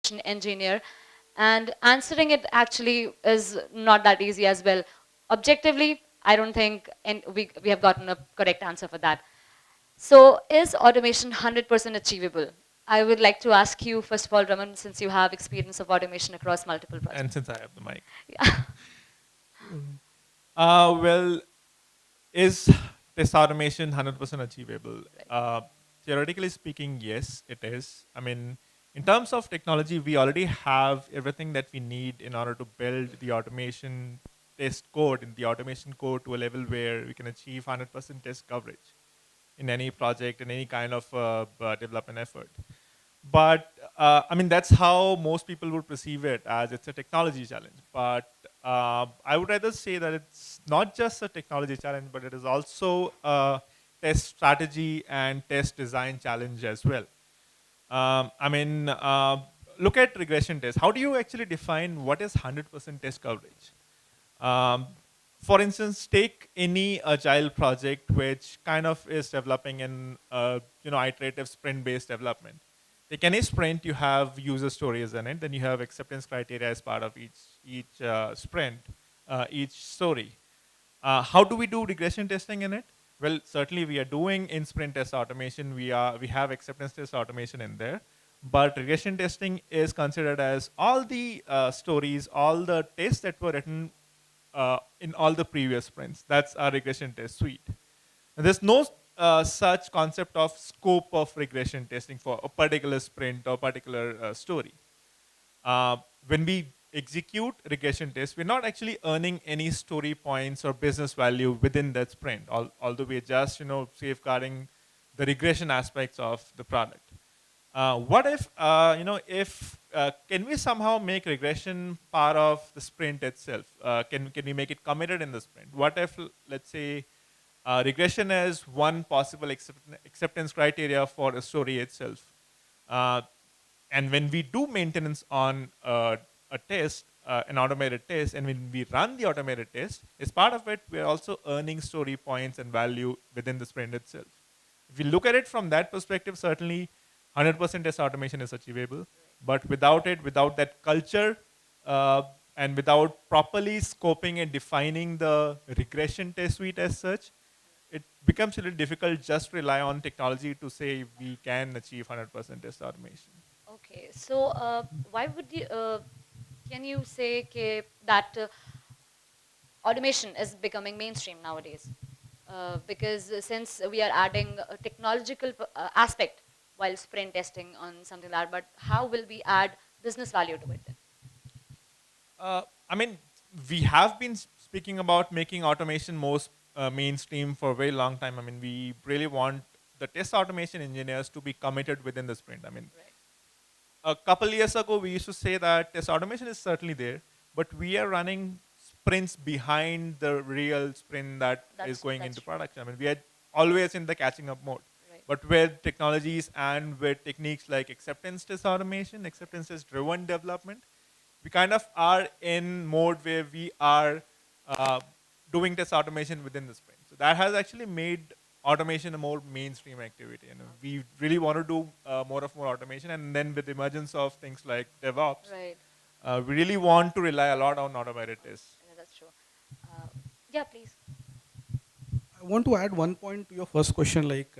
automation engineer, and answering it actually is not that easy as well. Objectively, I don't think we have gotten a correct answer for that. So is automation 100% achievable? I would like to ask you, first of all, Raman, since you have experience of automation across multiple And projects. since I have the mic. Yeah. Well, is test automation 100% achievable? Right. Theoretically speaking, yes, it is. I mean, in terms of technology, we already have everything that we need in order to build the automation test code in the automation code to a level where we can achieve 100% test coverage in any project, in any kind of development effort. But I mean, that's how most people would perceive it, as it's a technology challenge. But I would rather say that it's not just a technology challenge, but it is also a test strategy and test design challenge as well. I mean, look at regression tests. How do you actually define what is 100% test coverage? Um, for instance, take any agile project which kind of is developing in iterative sprint-based development. Like any sprint, you have user stories in it. Then you have acceptance criteria as part of each sprint, each story. How do we do regression testing in it? Well, certainly we are doing in sprint test automation. We have acceptance test automation in there, but regression testing is considered as all the stories, all the tests that were written in all the previous sprints. That's our regression test suite. And there's no such concept of scope of regression testing for a particular sprint or particular story. Uh, when we execute regression tests, we're not actually earning any story points or business value within that sprint, although we're just safeguarding the regression aspects of the product. What if if can we somehow make regression part of the sprint itself? Can we make it committed in the sprint? What if, let's say, regression is one possible acceptance criteria for a story itself? Uh, and when we do maintenance on a test, an automated test, and when we run the automated test, as part of it, we're also earning story points and value within the sprint itself. If you look at it from that perspective, certainly 100% test automation is achievable. But without it, without that culture, and without properly scoping and defining the regression test suite as such, it becomes a little difficult just rely on technology to say we can achieve 100% test automation. Okay, so why would you, can you say that automation is becoming mainstream nowadays? Because since we are adding a technological aspect while sprint testing on something like that, but how will we add business value to it then? I mean, we have been speaking about making automation most mainstream for a very long time. I mean, we really want the test automation engineers to be committed within the sprint. I mean, Right. a couple years ago, we used to say that test automation is certainly there, but we are running sprints behind the real sprint that is going That's into true. production. I mean, we are always in the catching up mode. Right. But with technologies and with techniques like acceptance test automation, acceptance test driven development, we kind of are in mode where we are uh, doing test automation within the sprint. So that has actually made automation a more mainstream activity. And we really want to do more automation. And then with the emergence of things like DevOps, Right. we really want to rely a lot on automated tests. Yeah, that's true. Uh, yeah, please. I want to add one point to your first question, like,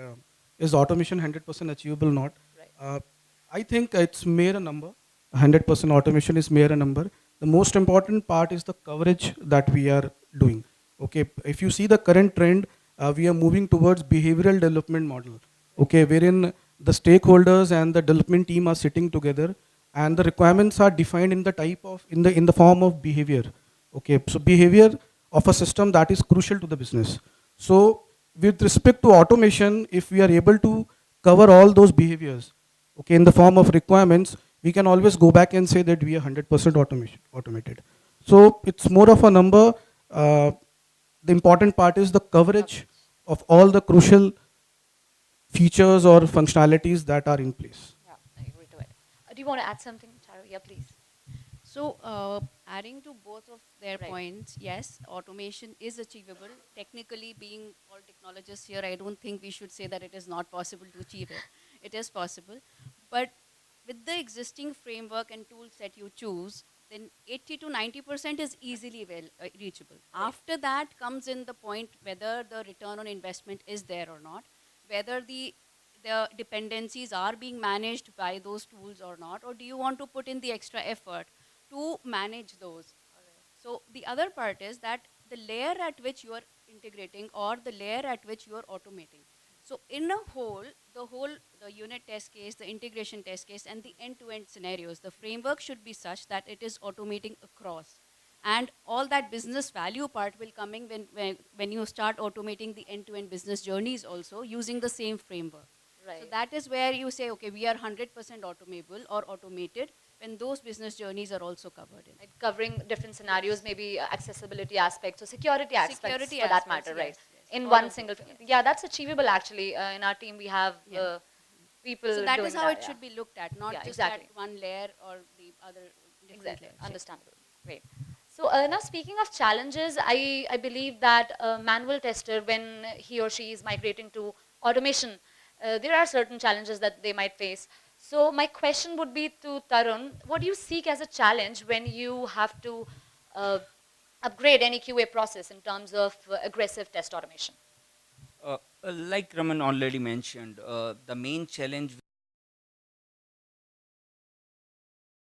is automation 100% achievable or not? Right. Uh, I think it's mere a number. 100% automation is mere a number. The most important part is the coverage that we are doing. Okay, if you see the current trend, we are moving towards behavioral development model. Okay, wherein the stakeholders and the development team are sitting together, and the requirements are defined in the type of in the form of behavior. Okay, so behavior of a system that is crucial to the business. So with respect to automation, if we are able to cover all those behaviors, okay, in the form of requirements, we can always go back and say that we are 100% automated. So it's more of a number. Uh, the important part is the coverage Coverage. of all the crucial features or functionalities that are in place. Yeah, I agree to it. Do you want to add something, Charu? Yeah, please. So, adding to both of their Right. points, yes, automation is achievable. Technically, being all technologists here, I don't think we should say that it is not possible to achieve it. It is possible. But with the existing framework and tools that you choose, then 80 to 90% is easily reachable. Right. After that comes in the point whether the return on investment is there or not, whether the dependencies are being managed by those tools or not, or do you want to put in the extra effort to manage those. So the other part is that the layer at which you are integrating or the layer at which you are automating. So in a whole, the unit test case, the integration test case, and the end-to-end scenarios, the framework should be such that it is automating across. And all that business value part will come in when you start automating the end-to-end business journeys also using the same framework. So Right. that is where you say, okay, we are 100% automable or automated when those business journeys are also covered in. Like covering different scenarios, Yes. maybe accessibility aspects or security aspects Security for that aspects, matter, right? yes, yes. In All one of those, single, yes. yeah, that's achievable actually. In our team, we have Yeah. So people that is doing how that. it Yeah, should be looked at, not yeah, just at exactly. one layer or the other different Exactly, layers. Yeah. understandable. Great. So now speaking of challenges, I believe that a manual tester, when he or she is migrating to automation, there are certain challenges that they might face. So my question would be to Tarun, what do you seek as a challenge when you have to uh, upgrade any QA process in terms of aggressive test automation? Like Raman already mentioned, the main challenge